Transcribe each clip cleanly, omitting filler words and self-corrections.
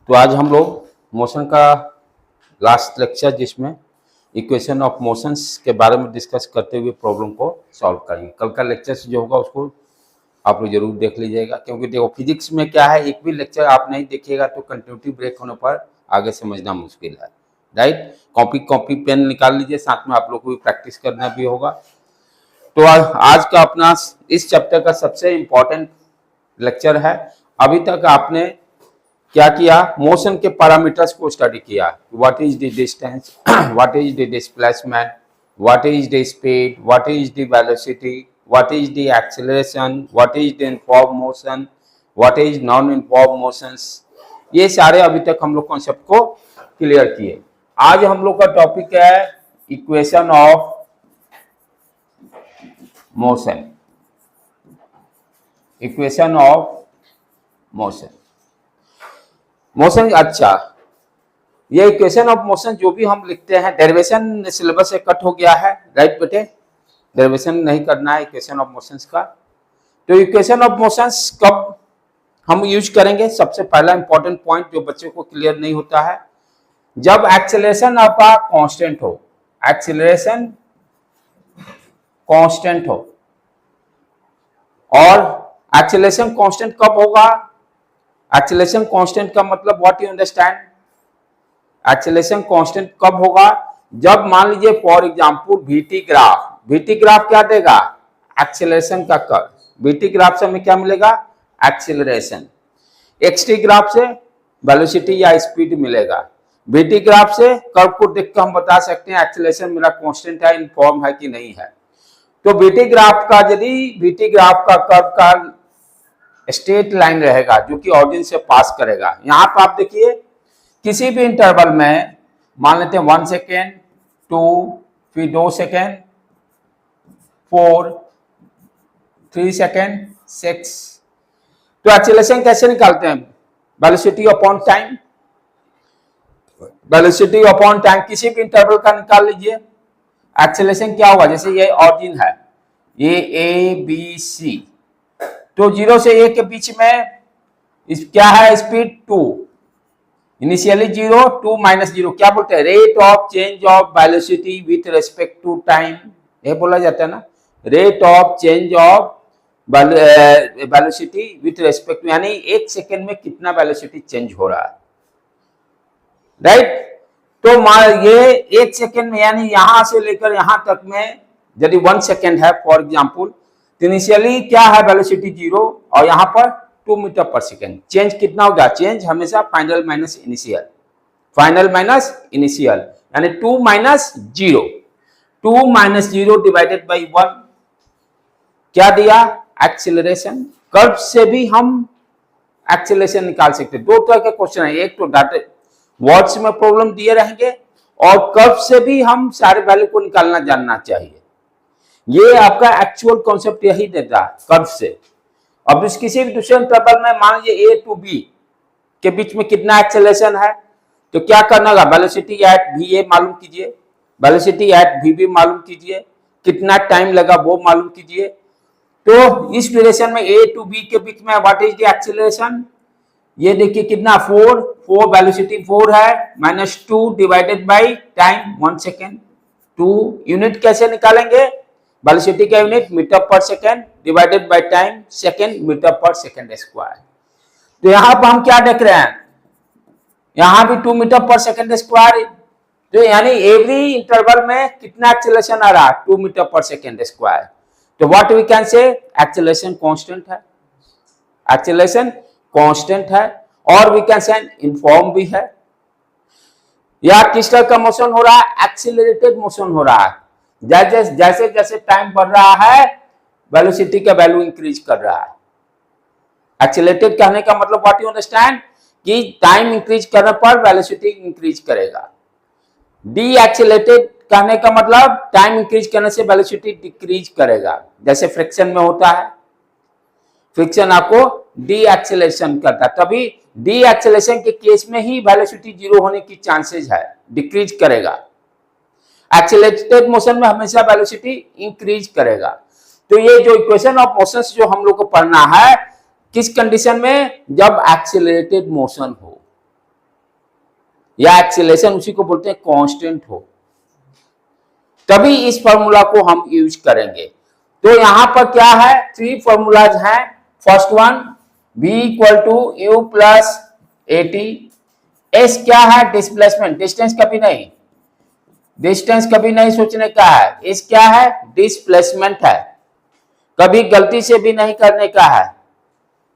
तो आज हम लोग मोशन का लास्ट लेक्चर जिसमें इक्वेशन ऑफ मोशंस के बारे में डिस्कस करते हुए प्रॉब्लम को सॉल्व करेंगे। कल का लेक्चर जो होगा उसको आप लोग जरूर देख लीजिएगा, क्योंकि देखो फिजिक्स में क्या है, एक भी लेक्चर आप नहीं देखिएगा तो कंटिन्यूटी ब्रेक होने पर आगे समझना मुश्किल है। राइट, कॉपी पेन निकाल लीजिए, साथ में आप लोग को भी प्रैक्टिस करना भी होगा। तो आज का अपना इस चैप्टर का सबसे इम्पोर्टेंट लेक्चर है। अभी तक आपने क्या किया, मोशन के पैरामीटर्स को स्टडी किया। What is the distance, what is the displacement, what is the speed, what is the velocity, what is the acceleration, what is the inform motion, what is non inform motions. ये सारे अभी तक हम लोग concept को clear किए। आज हम लोग का टॉपिक है equation of motion. Equation of motion, motion अच्छा, ये इक्वेशन ऑफ मोशन जो भी हम लिखते हैं, डेरिवेशन सिलेबस से कट हो गया है। राइट बेटे, डेरिवेशन नहीं करना है इक्वेशन ऑफ मोशंस का। तो इक्वेशन ऑफ मोशंस कब हम यूज करेंगे? सबसे पहला इंपॉर्टेंट पॉइंट जो बच्चों को क्लियर नहीं होता है, जब एक्सेलरेशन आपका कांस्टेंट हो, एक्सेलरेशन कांस्टेंट हो। और एक्सेलरेशन कांस्टेंट कब होगा? एक्सेलरेशन कांस्टेंट का मतलब what you understand? Acceleration constant कब होगा? जब मान लीजिए फॉर एग्जांपल वीटी ग्राफ क्या देगा? एक्सेलरेशन का कर्व। वीटी ग्राफ से हमें क्या मिलेगा? एक्सेलरेशन। एक्सटी ग्राफ से वेलोसिटी या स्पीड मिलेगा। वीटी ग्राफ से कर्व को देखकर हम बता सकते हैं एक्सेलरेशन मेरा कांस्टेंट है, इनफॉर्म है कि नहीं है। तो वीटी ग्राफ का, यदि वीटी ग्राफ का कर्व का स्ट्रेट लाइन रहेगा जो कि ऑरिजिन से पास करेगा, यहां पर आप देखिए किसी भी इंटरवल में मान लेते हैं 1 सेकेंड, 2, फिर 2 सेकेंड, 4, 3 सेकेंड, 6। तो एक्सेलरेशन कैसे निकालते हैं? Velocity upon time. Velocity upon time किसी भी इंटरवल का निकाल लीजिए। एक्सेलरेशन क्या होगा? जैसे ये ऑरिजिन है, ये ए बी सी, तो 0 से 1 के बीच में क्या है? स्पीड 2, इनिशियली 0, 2 माइनस 0 क्या बोलते हैं? Rate of change of velocity with respect to time, ये बोला जाता है ना, rate of change of velocity with respect, यानी 1 सेकेंड में कितना वेलोसिटी चेंज हो रहा है। राइट, तो ये 1 सेकेंड में, यानी यहां से लेकर यहां तक में यदि 1 सेकेंड है फॉर एग्जांपल, तो इनिशियली क्या है? वेलोसिटी 0 और यहां पर 2 मीटर पर सेकेंड। चेंज कितना होगा? चेंज हमेशा final minus initial, final minus initial, यानी 2 माइनस 0, 2 माइनस 0 डिवाइडेड बाई 1 क्या दिया? एक्सेलरेशन। कर्व से भी हम एक्सेलरेशन निकाल सकते हैं। दो तरह के क्वेश्चन है, एक तो डाटा वर्ड्स में प्रॉब्लम दिए रहेंगे और कर्व से भी हम सारे वैल्यू को निकालना जानना चाहिए। ये आपका एक्चुअल कॉन्सेप्ट यही देता है कर्व से। अब इस किसी भी दूसरे इंटरवल में मान लीजिए ए टू बी के बीच में कितना एक्सेलरेशन है, तो क्या करना होगा? वेलोसिटी एट वी ए मालूम कीजिए, वेलोसिटी एट वी बी मालूम कीजिए, कितना टाइम लगा वो मालूम कीजिए। तो इस ड्यूरेशन में ए टू बी के बीच में व्हाट इज द एक्सेलरेशन? ये देखिए कितना 4 वेलोसिटी 4 है, minus 2 divided by time 1 second. 2 unit कैसे निकालेंगे? वेलोसिटी का यूनिट मीटर पर second divided by time second metre पर सेकेंड स्क्वायर। तो यहां पर हम क्या देख रहे हैं? यहां भी 2 मीटर पर सेकेंड स्क्वायर, तो यानी एवरी इंटरवल में कितना एक्सेलरेशन आ रहा है? 2 मीटर पर सेकेंड स्क्वायर। तो what we can say? Acceleration constant है, एक्सेलरेशन कांस्टेंट है, और वी कैन से इनफॉर्म भी है। या किस तरह का मोशन हो रहा है? एक्सेलरेटेड मोशन हो रहा है। जैसे जैसे टाइम बढ़ रहा है वेलोसिटी का वैल्यू इंक्रीज कर रहा है। एक्सेलरेटेड कहने का मतलब व्हाट यू अंडरस्टैंड, कि टाइम इंक्रीज करने पर वेलोसिटी इंक्रीज करेगा। डी एक्सेलरेटेड कहने का मतलब टाइम इंक्रीज करने से वेलोसिटी डिक्रीज करेगा, जैसे फ्रिक्शन में होता है। फ्रिक्शन आपको डी एक्सेलरेशन करता है, तभी डी एक्सेलरेशन के केस में ही वेलोसिटी 0 होने की चांसेस है, डिक्रीज करेगा। एक्सेलरेटेड मोशन में हमेशा वेलोसिटी इंक्रीज करेगा। तो ये जो इक्वेशन ऑफ मोशंस जो हम लोग को पढ़ना है, किस कंडीशन में? जब एक्सेलरेटेड मोशन हो। या एक्सीलरेशन उसी को बोलते हैं कांस्टेंट हो, तभी इस फॉर्मूला को हम यूज करेंगे। तो यहां पर क्या है, 3 फॉर्मूलाज हैं। First one v equal to u plus a t. S क्या है, डिस्प्लेसमेंट, डिस्टेंस कभी नहीं, डिस्टेंस कभी नहीं सोचने का है। एस क्या है, डिस्प्लेसमेंट है, कभी गलती से भी नहीं करने का है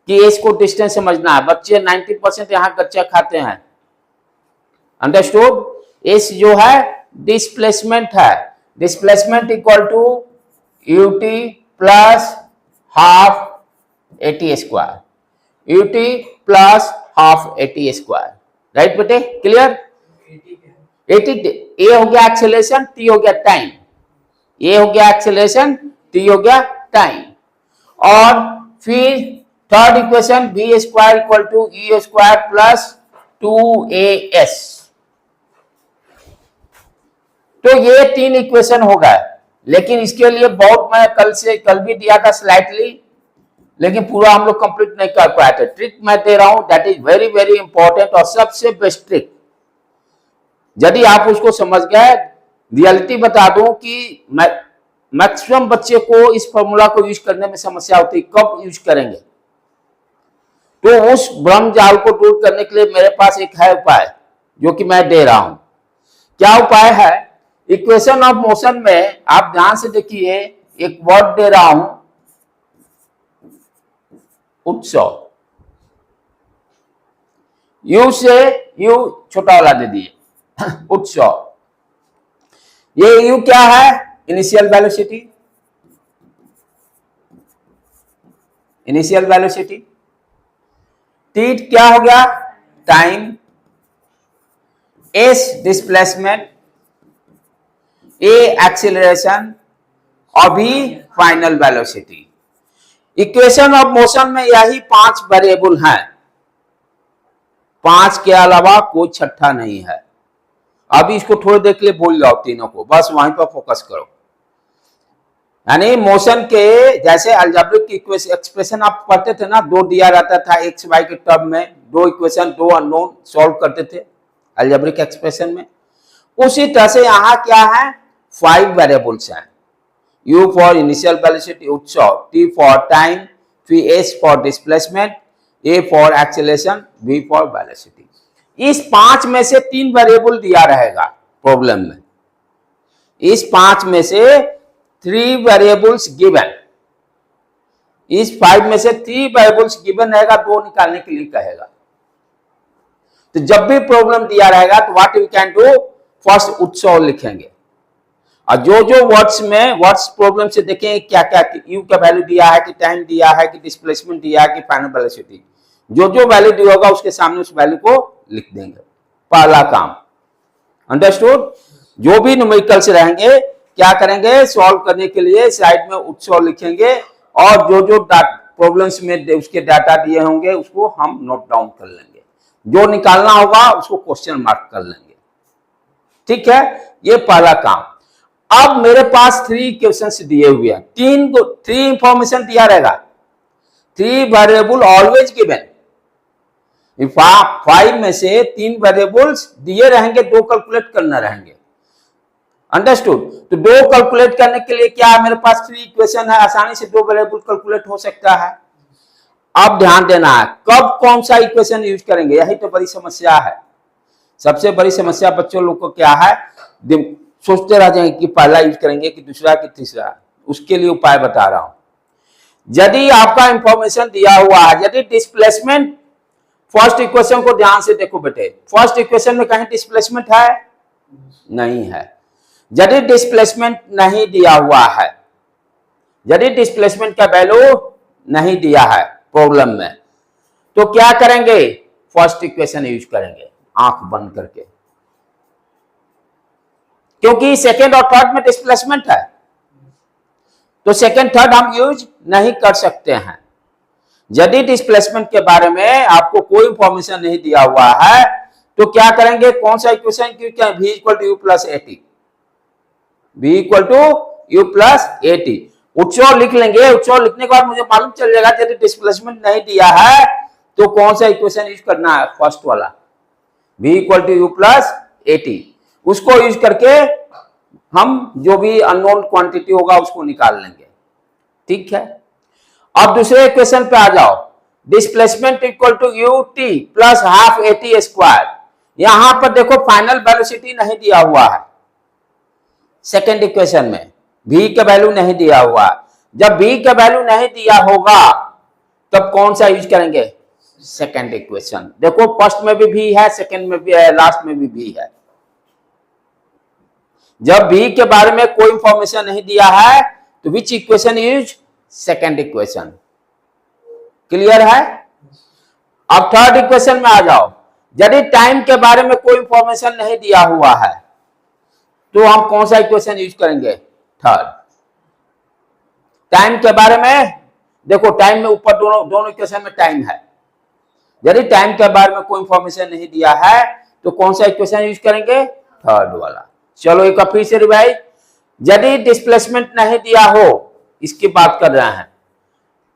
कि एस को डिस्टेंस समझना है। बच्चे 90% यहाँ कच्चा खाते हैं, अंडरस्टूड। एस जो है डिस्प्लेसमेंट है, displacement equal to u t plus half a t square, u t plus half a t square, right बेटे, क्लियर। एटी, ए हो गया एक्सेलरेशन, टी हो गया टाइम, ए हो गया एक्सेलरेशन, टी हो गया टाइम। और फिर third equation v square equal to u square plus 2as। तो ये 3 इक्वेशन होगा, लेकिन इसके लिए बहुत मैं कल भी दिया था स्लाइटली, लेकिन पूरा हम लोग कंप्लीट नहीं कर पाए थे। ट्रिक मैं दे रहा हूं, that is very very important और सबसे बेस्ट ट्रिक। यदि आप उसको समझ गए, रियलिटी बता दूं कि मैक्सिमम बच्चे को इस फॉर्मूला को यूज करने में समस्या होती है, कब यूज करेंगे। तो उस भ्रम जाल को दूर करने के लिए मेरे पास एक है उपाय, जो कि मैं दे रहा हूं। क्या उपाय है, इक्वेशन ऑफ मोशन में आप ध्यान से देखिए, एक वर्ड दे रहा हूं, उत्सव। यू से यू छोटा वाला दे दिए उत्सव। ये यू क्या है, initial velocity, initial velocity. T क्या हो गया, time. S displacement, a acceleration और v final velocity. Equation of motion में यही 5 वेरिएबल हैं, 5 के अलावा कोई छठा नहीं है। अभी इसको थोड़ी देर के लिए भूल जाओ तीनों को, बस वहीं पर फोकस करो। यानी मोशन के जैसे अलजेब्रिक एक्सप्रेशन आप पढ़ते थे ना, 2 दिया रहता था एक्स वाई के टर्म में, 2 इक्वेशन 2 अननोन सॉल्व करते थे अलजेब्रिक एक्सप्रेशन में, उसी तरह से यहाँ क्या है, 5 वेरिएबल्स हैं। U फॉर इनिशियल वेलोसिटी उत्सव, T फॉर टाइम, फिर S for displacement, A for acceleration, V for velocity. इस 5 में से 3 वेरिएबल दिया रहेगा प्रॉब्लम में, इस 5 में से 3 वेरिएबल्स गिवन, इस 5 में से 3 वेरिएबल्स गिवन रहेगा, 2 निकालने के लिए कहेगा। तो जब भी प्रॉब्लम दिया रहेगा तो what you can do, first उत्सव लिखेंगे, और जो वर्ड्स में वर्ड्स प्रॉब्लम से देखें क्या क्या, यू का वैल्यू दिया है कि टाइम दिया है कि डिस्प्लेसमेंट दिया है कि फाइनल वेलोसिटी, जो वैल्यू दिया होगा उसके सामने उस वैल्यू को लिख देंगे। पहला काम, अंडरस्टूड। जो भी न्यूमेरिकल्स रहेंगे क्या करेंगे, सॉल्व करने के लिए साइड में उत्सव लिखेंगे, और जो प्रॉब्लम्स में उसके डाटा दिए होंगे उसको हम नोट डाउन कर लेंगे, जो निकालना होगा उसको क्वेश्चन मार्क कर लेंगे, ठीक है। ये पहला काम। अब मेरे पास 3 क्वेश्चंस दिए हुए हैं, 3 इंफॉर्मेशन दिया रहेगा, 3 वेरिएबल ऑलवेज गिवन। 5 में से 3 वेरिएबल्स दिए रहेंगे, 2 कैलकुलेट करना रहेंगे, अंडरस्टूड। तो 2 कैलकुलेट करने के लिए क्या है, मेरे पास 3 इक्वेशन है, आसानी से 2 वेरिएबल कैलकुलेट हो सकता है। अब ध्यान देना है, कब कौन सा इक्वेशन यूज करेंगे, यही तो बड़ी समस्या है। सबसे बड़ी समस्या बच्चों लोग को क्या है, सोचते रह जाएंगे कि पहला यूज करेंगे कि दूसरा कि तीसरा। उसके लिए उपाय बता रहा हूं। यदि आपका इंफॉर्मेशन दिया हुआ है, यदि डिस्प्लेसमेंट, फर्स्ट इक्वेशन को ध्यान से देखो बेटे, फर्स्ट इक्वेशन में कहीं डिस्प्लेसमेंट है, नहीं है। यदि डिस्प्लेसमेंट नहीं दिया हुआ है, यदि डिस्प्लेसमेंट का वैल्यू नहीं दिया है प्रॉब्लम में, तो क्या करेंगे, फर्स्ट इक्वेशन यूज करेंगे आंख बंद करके, क्योंकि सेकेंड और थर्ड में डिस्प्लेसमेंट है, तो सेकेंड थर्ड हम यूज नहीं कर सकते हैं। यदि डिस्प्लेसमेंट के बारे में आपको कोई इंफॉर्मेशन नहीं दिया हुआ है तो क्या करेंगे, कौन सा equation, v equal to u plus a t, v equal to u plus a t. उत्सव लिख लेंगे, उत्सव लिखने के बाद मुझे मालूम चल जाएगा यदि डिस्प्लेसमेंट नहीं दिया है तो कौन सा इक्वेशन यूज करना है, फर्स्ट वाला। v equal to u plus a t, उसको यूज करके हम जो भी अननोन क्वांटिटी होगा उसको निकाल लेंगे। ठीक है, अब दूसरे इक्वेशन पे आ जाओ, displacement equal to u t plus half a t square. यहां पर देखो फाइनल वेलोसिटी नहीं दिया हुआ है सेकेंड इक्वेशन में, v का वैल्यू नहीं दिया हुआ। जब v का वैल्यू नहीं दिया होगा तब कौन सा यूज करेंगे, सेकेंड इक्वेशन। देखो फर्स्ट में भी v है, सेकेंड में भी है, लास्ट में भी v है। जब v के बारे में कोई इंफॉर्मेशन नहीं दिया है तो विच equation use, second equation. Clear है। अब थर्ड इक्वेशन में आ जाओ, यदि टाइम के बारे में कोई इंफॉर्मेशन नहीं दिया हुआ है तो हम कौन सा इक्वेशन यूज करेंगे, थर्ड। टाइम के बारे में देखो, टाइम में ऊपर दोनों इक्वेशन में टाइम है। यदि टाइम के बारे में कोई इंफॉर्मेशन नहीं दिया है तो कौन सा इक्वेशन यूज करेंगे, थर्ड वाला। चलो एक बार फिर से रिवाइज, यदि डिस्प्लेसमेंट नहीं दिया हो, इसकी बात कर रहे हैं,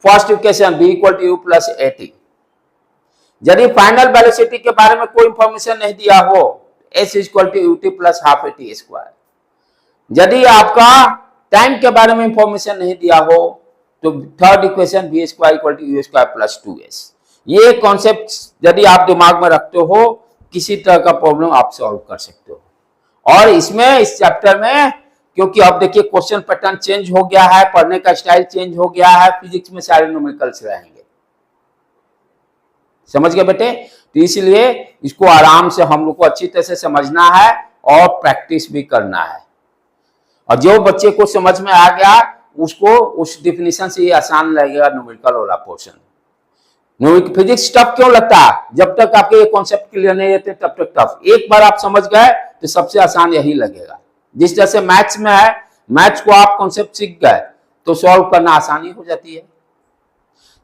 first equation v equal to u plus a t. यदि फाइनल वेलोसिटी के बारे में कोई इंफॉर्मेशन नहीं दिया हो, s equal to u t plus half a t square. यदि आपका टाइम के बारे में इंफॉर्मेशन नहीं दिया हो तो third equation v square equal to u square plus 2s। ये कॉन्सेप्ट यदि आप दिमाग में रखते हो, किसी तरह का प्रॉब्लम आप सॉल्व कर सकते हो। और इसमें इस चैप्टर में, क्योंकि अब देखिए क्वेश्चन पैटर्न चेंज हो गया है, पढ़ने का स्टाइल चेंज हो गया है, फिजिक्स में सारे न्यूमेरिकल्स रहेंगे। समझ गए बेटे, तो इसलिए इसको आराम से हम लोग को अच्छी तरह से समझना है और प्रैक्टिस भी करना है। और जो बच्चे को समझ में आ गया उसको उस डिफिनीशन से ये आसान लगेगा न्यूमेरिकल वाला पोर्शन। फिजिक्स टफ क्यों लगता है, जब तक आपके ये कॉन्सेप्ट क्लियर नहीं रहते तब तक टफ। एक बार आप समझ गए तो सबसे आसान यही लगेगा। जिस तरह से मैथ्स में है, मैथ्स को आप कॉन्सेप्ट सीख गए तो सॉल्व करना आसानी हो जाती है।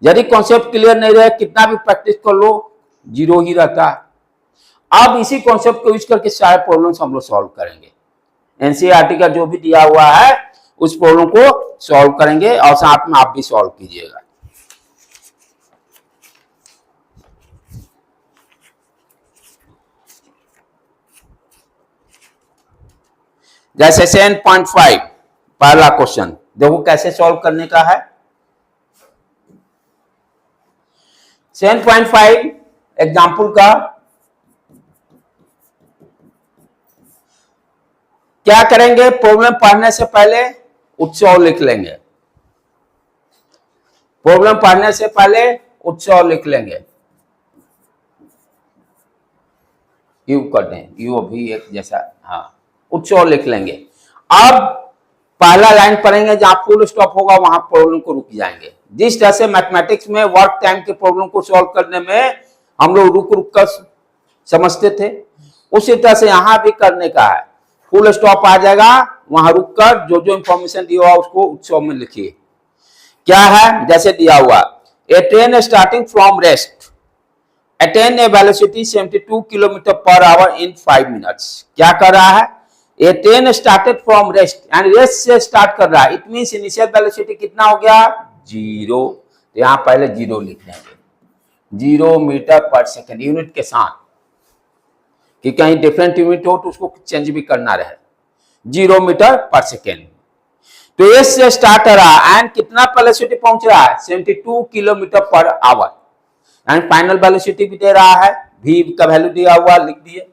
यदि कॉन्सेप्ट क्लियर नहीं रहे, कितना भी प्रैक्टिस कर लो, जीरो ही रहता है। अब इसी कॉन्सेप्ट को यूज करके सारे प्रॉब्लम्स हम लोग सॉल्व करेंगे। एनसीईआरटी का जो भी दिया हुआ है उस प्रॉब्लम को सॉल्व करेंगे और साथ में आप भी सॉल्व कीजिएगा। जैसे 7.5 पहला क्वेश्चन देखो कैसे सॉल्व करने का है। 7.5 एग्जाम्पल का क्या करेंगे, प्रॉब्लम पढ़ने से पहले उत्सव लिख लेंगे। प्रॉब्लम पढ़ने से पहले उत्सव लिख लेंगे। यू कर दें, यू अभी एक जैसा, हाँ उत्सव लिख लेंगे। अब पहला लाइन पढ़ेंगे, जहां फुल स्टॉप होगा वहां प्रॉब्लम को रुक जाएंगे। जिस तरह से मैथमेटिक्स में वर्क टाइम के प्रॉब्लम को सॉल्व करने में हम लोग रुक रुक कर समझते थे, उसी तरह से यहां भी करने का है। फुल स्टॉप आ जाएगा, वहां रुक कर जो जो इंफॉर्मेशन दिया हुआ उसको उत्सव में लिखिए। क्या है, जैसे दिया हुआ, a train starting from rest attain a velocity 72 kilometre per hour in 5 minutes. क्या कर रहा है, a train started from rest, यानी रेस्ट से स्टार्ट कर रहा है। इट मींस इनिशियल वेलोसिटी कितना हो गया, 0। तो यहां पहले 0 लिख देंगे, 0 मीटर पर सेकेंड यूनिट के साथ, कि कहीं डिफरेंट यूनिट हो तो उसको चेंज भी करना रहे। 0 मीटर पर सेकेंड। तो एस से स्टार्ट कर रहा है एंड कितना वेलोसिटी पहुंच रहा है, 72 kilometre per our. And final velocity भी दे रहा है, v का वैल्यू दिया हुआ, लिख दिए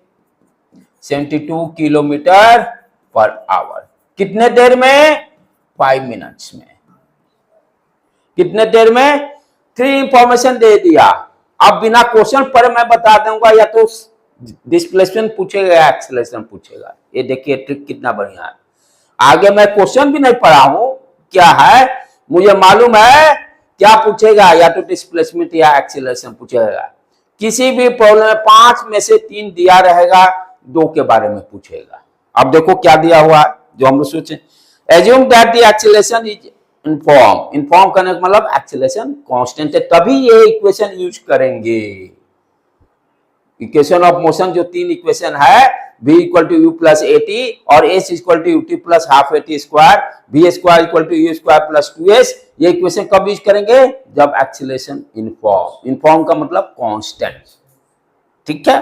72 किलोमीटर पर आवर। कितने देर में, 5 मिनट्स में। कितने देर में, 3 इंफॉर्मेशन दे दिया। अब बिना क्वेश्चन पर मैं बता दूंगा, या तो डिस्प्लेसमेंट पूछेगा या एक्सेलरेशन पूछेगा। ये देखिए ट्रिक कितना बढ़िया है। आगे मैं क्वेश्चन भी नहीं पढ़ा हूं, क्या है मुझे मालूम है क्या पूछेगा, या तो डिस्प्लेसमेंट या एक्सेलरेशन पूछेगा। किसी भी प्रॉब्लम में 5 में से 3 दिया रहेगा, 2 के बारे में पूछेगा। अब देखो क्या दिया हुआ है जो हम लोग सोचे, assume that the acceleration is uniform करने का मतलब एक्सेलरेशन कांस्टेंट है, तभी ये इक्वेशन यूज करेंगे। इक्वेशन ऑफ मोशन जो 3 इक्वेशन है, v equal to u plus a t और s equal to u t plus half a t square, v square equal to u square plus 2s, ये इक्वेशन कब use करेंगे, जब एक्सेलरेशन इन्फॉर्म का मतलब कांस्टेंट। ठीक है,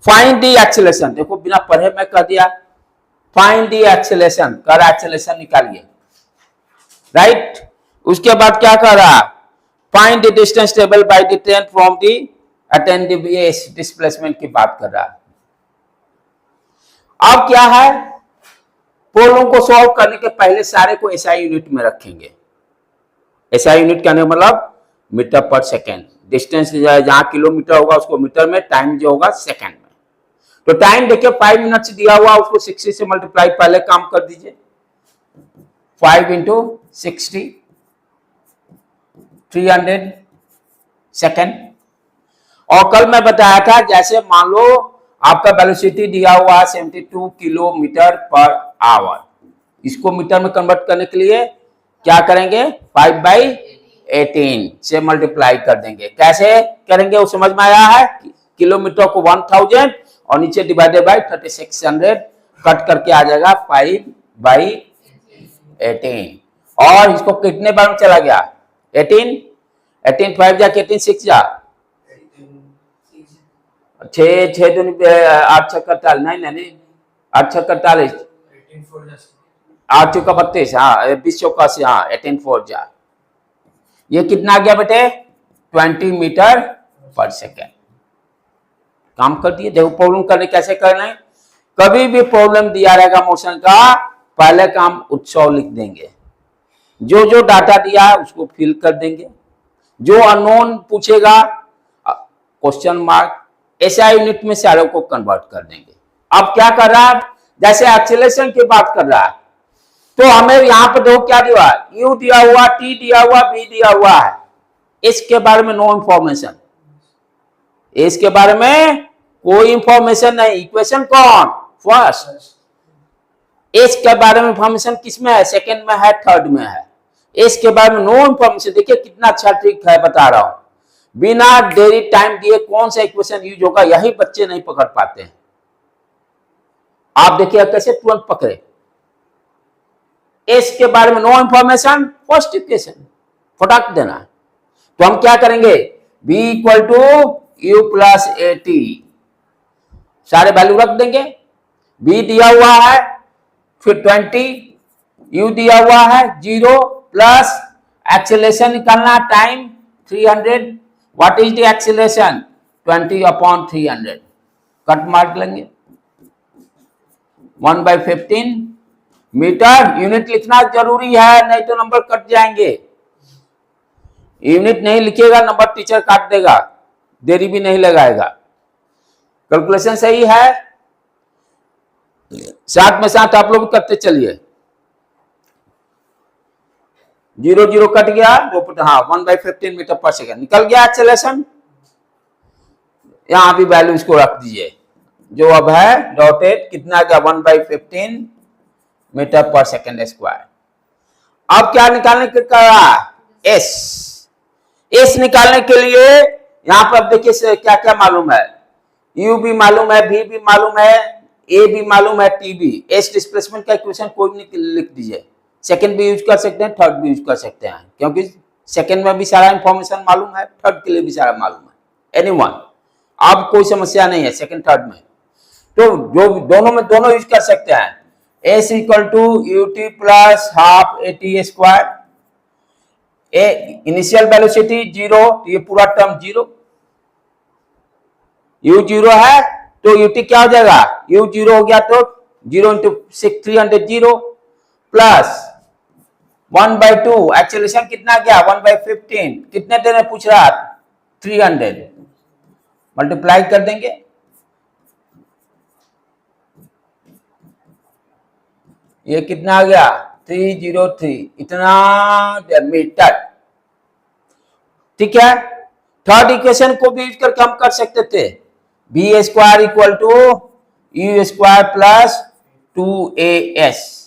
फाइंड दी एक्सेलरेशन, देखो बिना पढ़े मैं कह दिया, फाइंड दी एक्सेलरेशन, कर एक्सेलरेशन निकालिए, राइट। उसके बाद क्या कर रहा, find the distance travel by the train from the attentive, ये डिस्प्लेसमेंट की बात कर रहा है। अब क्या है, प्रॉब्लम को सॉल्व करने के पहले सारे को एसआई यूनिट में रखेंगे। एसआई यूनिट कहने मतलब मीटर पर सेकेंड, डिस्टेंस जहां किलोमीटर होगा उसको मीटर में, टाइम जो होगा सेकेंड में। तो टाइम देखिए 5 मिनट्स दिया हुआ, उसको 60 से मल्टीप्लाई पहले काम कर दीजिए, 5 इंटू 60 300 सेकेंड। और कल मैं बताया था जैसे मान लो आपका वेलोसिटी दिया हुआ 72 किलोमीटर पर आवर, इसको मीटर में कन्वर्ट करने के लिए क्या करेंगे, 5/18 से मल्टीप्लाई कर देंगे। कैसे करेंगे वो समझ में आया है, किलोमीटर को 1000 और नीचे डिवाइडेड बाय 3600 कट करके आ जाएगा 5/18। और इसको कितने बार में चला गया, 18 5 जा 18 6 जा 6 6 2 8 6 48, नहीं 8 6 48 8 चौका 32, हाँ 20 चौका 80, हाँ 18 4 जा, ये कितना आ गया बेटे 20 मीटर पर सेकेंड। काम कर दिए। देखो प्रॉब्लम करने कैसे करना है, कभी भी प्रॉब्लम दिया रहेगा मोशन का, पहले काम उत्सव लिख देंगे, जो जो डाटा दिया है उसको फिल कर देंगे, जो अननोन पूछेगा क्वेश्चन मार्क, एसआई यूनिट में सारों को कन्वर्ट कर देंगे। अब क्या कर रहा है, जैसे एक्सेलरेशन की बात कर रहा है, तो हमें यहां पर देखो क्या दिया, यू दिया हुआ, टी दिया हुआ, बी दिया हुआ है, इसके बारे में नो इंफॉर्मेशन, इसके बारे में कोई इंफॉर्मेशन नहीं। इक्वेशन कौन, फर्स्ट। इसके बारे में इंफॉर्मेशन किसमें है, सेकंड में है, थर्ड में है, इसके बारे में नो इंफॉर्मेशन। देखिए कितना अच्छा ट्रिक है, बता रहा हूं, बिना देरी टाइम दिए कौन सा इक्वेशन यूज होगा, यही बच्चे नहीं पकड़ पाते हैं। आप देखिए कैसे तुरंत पकड़े, इसके बारे में नो इंफॉर्मेशन, फर्स्ट इक्वेशन फटाक देना। तो हम क्या करेंगे, b equal to u plus a t, सारे वैल्यू रख देंगे, b दिया हुआ है, फिर 20, u दिया हुआ है 0, प्लस एक्सेलरेशन निकालना, time 300, what is the acceleration 20/300, cut मार लेंगे 1/15 मीटर। यूनिट लिखना जरूरी है, नहीं तो नंबर कट जाएंगे, यूनिट नहीं लिखिएगा नंबर टीचर काट देगा, देरी भी नहीं लगाएगा। कैलकुलेशन सही है, साथ में साथ आप लोग करते चलिए। 0 0 कट गया, हाँ 1/15 मीटर पर सेकेंड निकल गया एक्सेलरेशन। यहां भी वैल्यू इसको रख दीजिए, जो अब है डॉटेड, कितना गया 1/15 मीटर पर सेकेंड स्क्वायर। अब क्या निकालने के कहा, एस निकालने के लिए यहां पर देखिए क्या क्या मालूम है, यू भी मालूम है, भी मालूम है, ए भी मालूम है, टी भी। एस डिस्प्लेसमेंट का इक्वेशन कोई नहीं लिख दीजिए, सेकंड भी यूज कर सकते हैं, थर्ड भी यूज कर सकते हैं, क्योंकि सेकंड में भी सारा इंफॉर्मेशन मालूम है, थर्ड के लिए भी सारा मालूम है, एनीवन। अब कोई समस्या नहीं है सेकंड थर्ड में, तो जो दोनों में दोनों यूज कर सकते हैं। S equal to u t plus half a t square, initial velocity 0, तो ये पूरा टर्म 0, u 0 है तो ut क्या हो जाएगा, u 0 हो गया तो 0 इंटू 300 0, प्लस 1/2, एक्सेलरेशन कितना गया 1/15, कितने देर में पूछ रहा 300, मल्टीप्लाई कर देंगे, ये कितना आ गया 303, इतना मीटर। ठीक है, थर्ड इक्वेशन को भी यूज करके हम कर सकते थे, v square equal to u square plus 2as।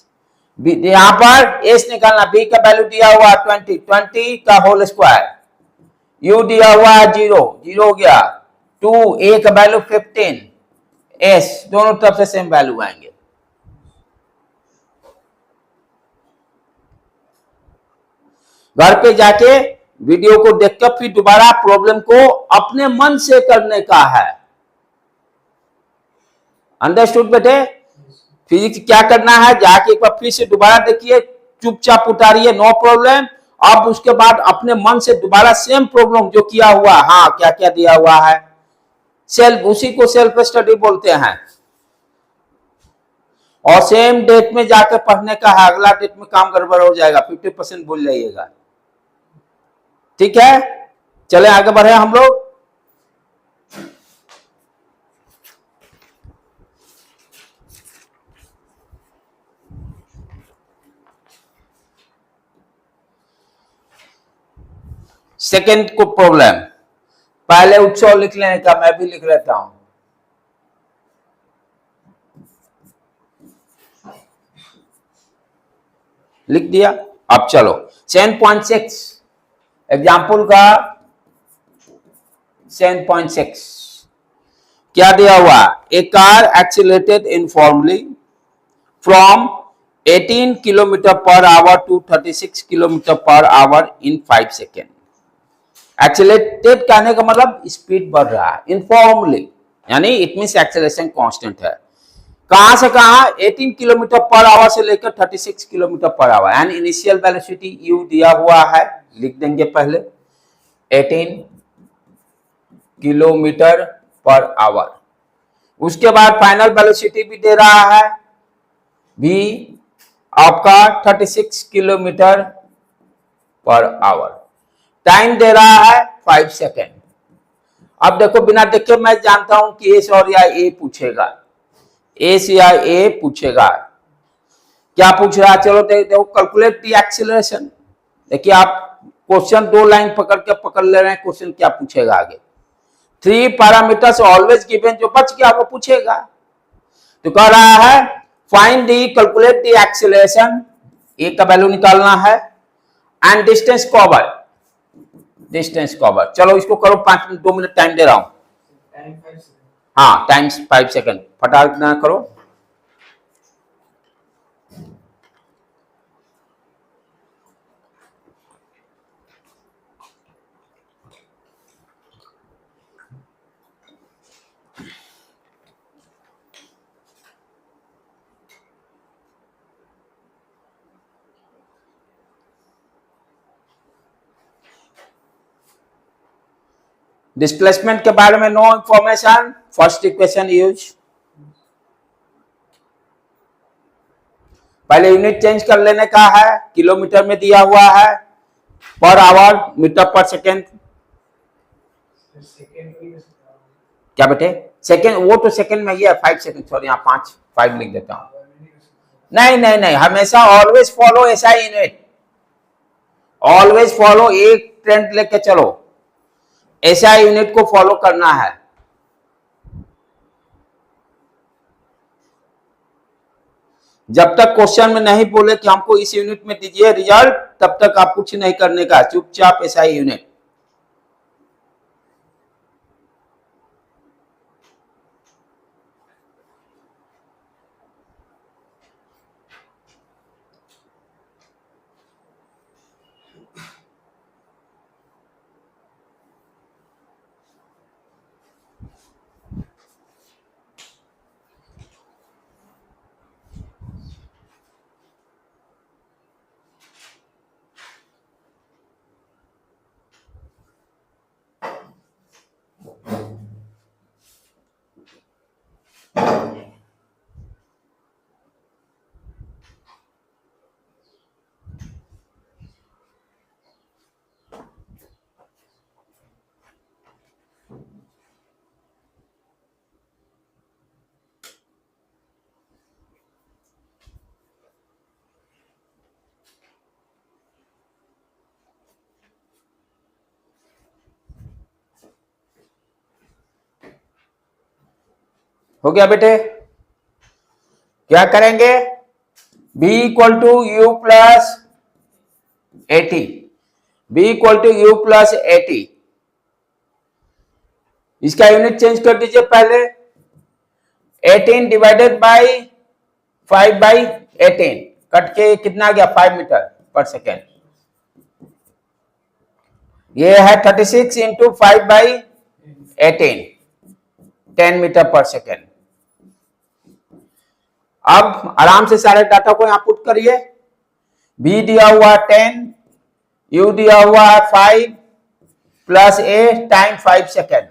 यहां पर एस निकालना, बी का वैल्यू दिया हुआ 20 का होल स्क्वायर, यू दिया हुआ 0 हो गया, 2 ए का वैल्यू 15, एस दोनों तरफ से सेम वैल्यू आएंगे। घर पे जाके वीडियो को देखकर फिर दोबारा प्रॉब्लम को अपने मन से करने का है, अंडरस्टूड बेटे? फिजिक्स क्या करना है, जाके एक बार फिर से दोबारा देखिए, चुपचाप उतारिए, नो प्रॉब्लम। अब उसके बाद अपने मन से दोबारा सेम प्रॉब्लम जो किया हुआ, हाँ क्या क्या दिया हुआ है, सेल्फ, उसी को सेल्फ स्टडी बोलते हैं। और सेम डेट में जाकर पढ़ने का है, अगला डेट में काम गड़बड़ हो जाएगा, 50% भूल जाइएगा। ठीक है, चले आगे बढ़े हम लोग। सेकेंड को प्रॉब्लम, पहले उत्सव लिख लेने का, मैं भी लिख लेता हूं। लिख दिया। अब चलो 7.6 एग्जाम्पल का 7.6 क्या दिया हुआ, a car accelerated uniformly from 18 kilometre per hour to 36 kilometre per hour in 5 second. Accelerated कहने का मतलब स्पीड बढ़ रहा है, यूनिफॉर्मली यानी इट मींस एक्सेलरेशन कांस्टेंट है। कहां से कहां, 18 किलोमीटर पर आवर से लेकर 36 kilometre per our, and initial velocity u दिया हुआ है, लिख देंगे पहले 18 किलोमीटर पर आवर। उसके बाद फाइनल वेलोसिटी भी दे रहा है v आपका 36 किलोमीटर पर आवर, टाइम दे रहा है 5 सेकेंड। अब देखो बिना देखे मैं जानता हूं कि एस और या ए पूछेगा, एस या ए पूछेगा। क्या पूछ रहा है, चलो देखो, कैलकुलेट द एक्सीलरेशन। देखिए आप क्वेश्चन 2 लाइन पकड़ के पकड़ ले रहे हैं, क्वेश्चन क्या पूछेगा आगे। 3 पैरामीटर्स ऑलवेज गिवन, जो बच गया वो पूछेगा। तो कह रहा है find the calculate the acceleration, A का वैल्यू निकालना है, and distance cover, distance cover. चलो इसको करो, 2 मिनट टाइम दे रहा हूं। हाँ टाइम्स 5 सेकेंड, फटाफट ना करो। डिस्प्लेसमेंट के बारे में no information, first equation use. पहले यूनिट चेंज कर लेने का है, किलोमीटर में दिया हुआ है, पर आवर मीटर पर सेकेंड। क्या बेटे, सेकेंड, वो तो सेकेंड में ही है, 5 सेकेंड, सॉरी यहाँ 5 लिख देता हूं। नहीं नहीं नहीं, हमेशा always follow SI unit, always follow, एक ट्रेंड लेके चलो, एसआई यूनिट को फॉलो करना है। जब तक क्वेश्चन में नहीं बोले कि हमको इस यूनिट में दीजिए रिजल्ट, तब तक आप कुछ नहीं करने का, चुपचाप एसआई यूनिट। हो गया बेटे, क्या करेंगे, b equal to u plus 80, b equal to u plus 80। इसका यूनिट चेंज कर दीजिए पहले, 18 डिवाइडेड बाई 5/18, कट के कितना आ गया, 5 मीटर पर सेकेंड। ये है 36 इंटू 5/18, 10 मीटर पर सेकेंड। अब आराम से सारे डाटा को यहां पुट करिए। बी दिया हुआ 10, यू दिया हुआ 5 plus a time 5 second.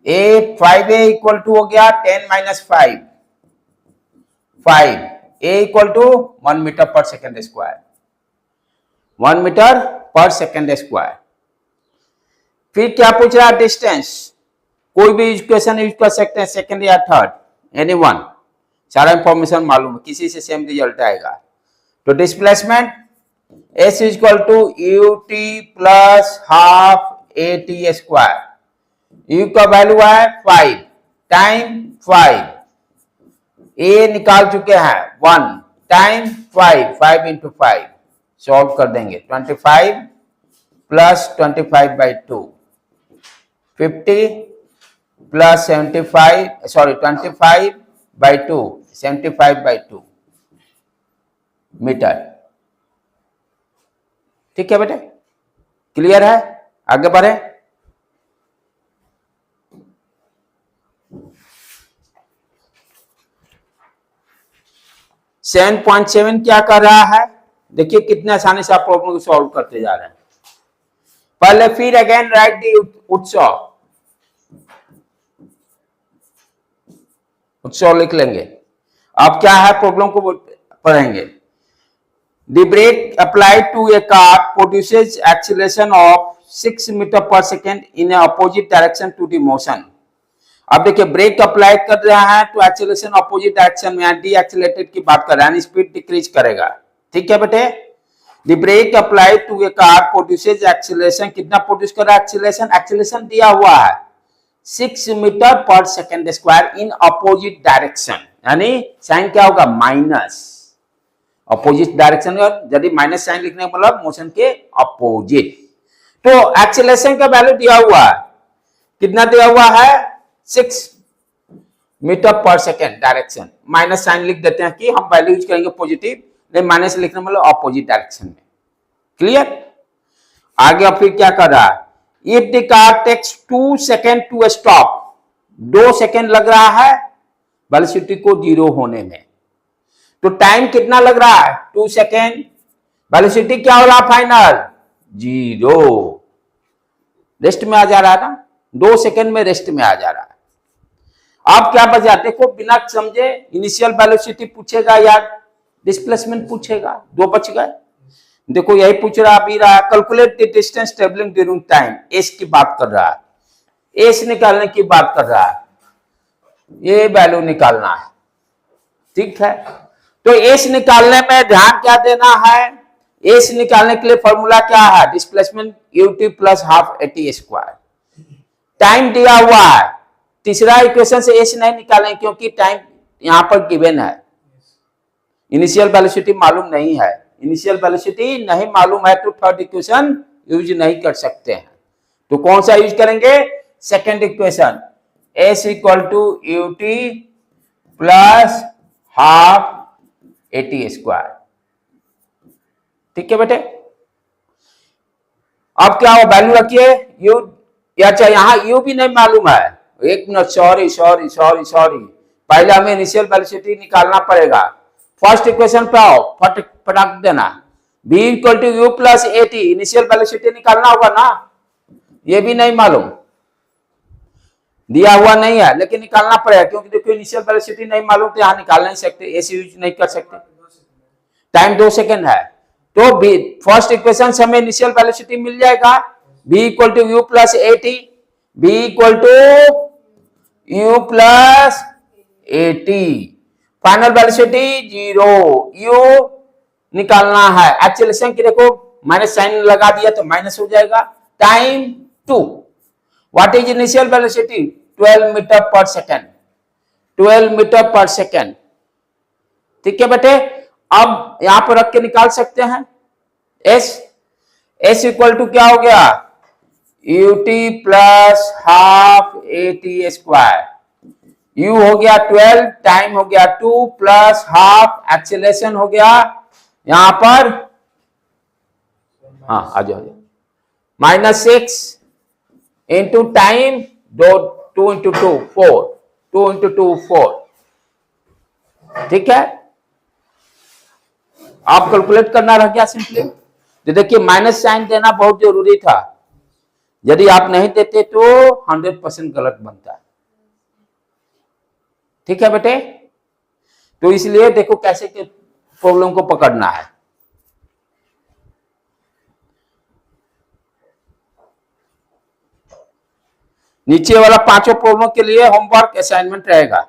A 5 a equal to हो गया 10 minus 5 a equal to 1 metre पर सेकेंड स्क्वायर, 1 मीटर पर सेकेंड स्क्वायर। फिर क्या पूछ रहा है? डिस्टेंस। कोई भी इक्वेशन यूज कर सकते हैं, सेकेंड या थर्ड, एनी वन। सारा इंफॉर्मेशन मालूम है, किसी से सेम रिजल्ट आएगा। तो displacement s equal to u t plus half a t square. U का वैल्यू है 5 टाइम 5, ए निकाल चुके हैं 1 टाइम 5 इंटू 5 सॉल्व कर देंगे। 25 plus 25 by 2, 50 plus 75 sorry 25 by 2, 75 by 2 metre. ठीक है बेटे, क्लियर है? आगे बढ़े। सेवन 7.7 क्या कर रहा है? देखिए कितने आसानी से आप प्रॉब्लम को सॉल्व करते जा रहे हैं। पहले फिर अगेन राइट दी उत्सव लिख लेंगे। अब क्या है प्रॉब्लम को पढ़ेंगे। The brake applied to a car produces acceleration of 6 metre पर second in a opposite direction to the motion। अब देखिए ब्रेक अप्लाई कर रहा है तो एक्सेलरेशन अपोजिट डायरेक्शन में, डी एक्सेलरेटेड की बात कर रहा है, स्पीड डिक्रीज करेगा। ठीक है बेटे। The brake applied to a car produces acceleration, कितना प्रोड्यूस कर रहा है? एक्सेलरेशन दिया हुआ है 6 मीटर पर second square in opposite direction, यानी साइन क्या होगा? माइनस। अपोजिट डायरेक्शन, यदि माइनस साइन लिखने का मतलब मोशन के अपोजिट। तो एक्सेलरेशन का वैल्यू दिया हुआ है, कितना दिया हुआ है? 6 मीटर पर सेकेंड डायरेक्शन। माइनस साइन लिख देते हैं कि हम वैल्यू यूज करेंगे पॉजिटिव, नहीं माइनस लिखने मतलब अपोजिट डायरेक्शन में। क्लियर? आगे अब फिर क्या कर रहा है? If the car takes 2 second to stop, 2 second लग रहा है वेलोसिटी को 0 होने में, तो टाइम कितना लग रहा है? 2 सेकेंड। वेलोसिटी क्या हो रहा फाइनल? 0। रेस्ट में आ जा रहा है ना, 2 सेकेंड में रेस्ट में आ जा रहा है। आप क्या बचा? देखो बिना समझे इनिशियल वेलोसिटी पूछेगा या डिस्प्लेसमेंट पूछेगा, 2 बच गए। देखो यही पूछ रहा अभी रहा, calculate the distance travelling during time, S की बात कर रहा है, एस निकालने की बात कर रहा है, ये वैल्यू निकालना है। ठीक है, तो एस निकालने में ध्यान क्या देना है? एस निकालने के लिए फॉर्मूला क्या है? Displacement UT plus half a t square. Time दिया हुआ है, तीसरा इक्वेशन से एस नहीं निकालें क्योंकि टाइम यहां पर गिवन है। इनिशियल वेलोसिटी मालूम नहीं है, इनिशियल वेलोसिटी नहीं मालूम है तो थर्ड इक्वेशन यूज नहीं कर सकते हैं। तो कौन सा यूज करेंगे? Second equation, s equal to u t plus half a t square. ठीक है बेटे। अब क्या हो? वैल्यू रखिए यू, या चाहे यहां यू भी नहीं मालूम है। एक मिनट, सॉरी, पहले हमें इनिशियल वेलोसिटी निकालना पड़ेगा। फर्स्ट इक्वेशन पे आओ, फटाक देना। v equal to u plus a t, initial velocity निकालना होगा ना, ये भी नहीं मालूम, दिया हुआ नहीं है लेकिन निकालना पड़ेगा क्योंकि देखो इनिशियल वेलोसिटी नहीं मालूम तो यहां निकाल नहीं सकते, ऐसे यूज नहीं कर सकते। टाइम 2 सेकेंड है तो फर्स्ट इक्वेशन से हमें इनिशियल वेलोसिटी मिल जाएगा, v equal to u plus a t, v equal to u plus a t. Final velocity 0, u निकालना है। एक्सेलरेशन की देखो माइनस साइन लगा दिया तो माइनस हो जाएगा। Time 2, what is initial velocity? 12 metre पर सेकेंड, 12 मीटर पर सेकेंड। ठीक है बेटे। अब यहां पर रख के निकाल सकते हैं एस इक्वल टू क्या हो गया? UT plus half a t square. You हो गया 12, टाइम हो गया 2 प्लस हाफ, एक्सेलरेशन हो गया यहां पर, हाँ आ जाओ, -6 इंटू टाइम 2 इंटू 2 4, 2 इंटू 2 4, ठीक है, आप कैलकुलेट करना रह गया सिंपली। तो देखिए माइनस साइन देना बहुत जरूरी था, यदि आप नहीं देते तो 100% गलत बनता है। ठीक है बेटे, तो इसलिए देखो कैसे के प्रॉब्लम को पकड़ना है। नीचे वाला पांचों प्रॉब्लम के लिए होमवर्क असाइनमेंट रहेगा।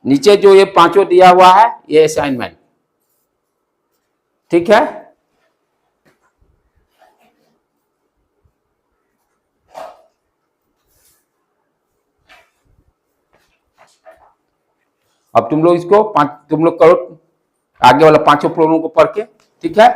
नीचे जो ये पांचों दिया हुआ है ये असाइनमेंट, ठीक है। अब तुम लोग इसको तुम लोग करो आगे वाला पांचों प्रॉब्लम को पढ़ के, ठीक है।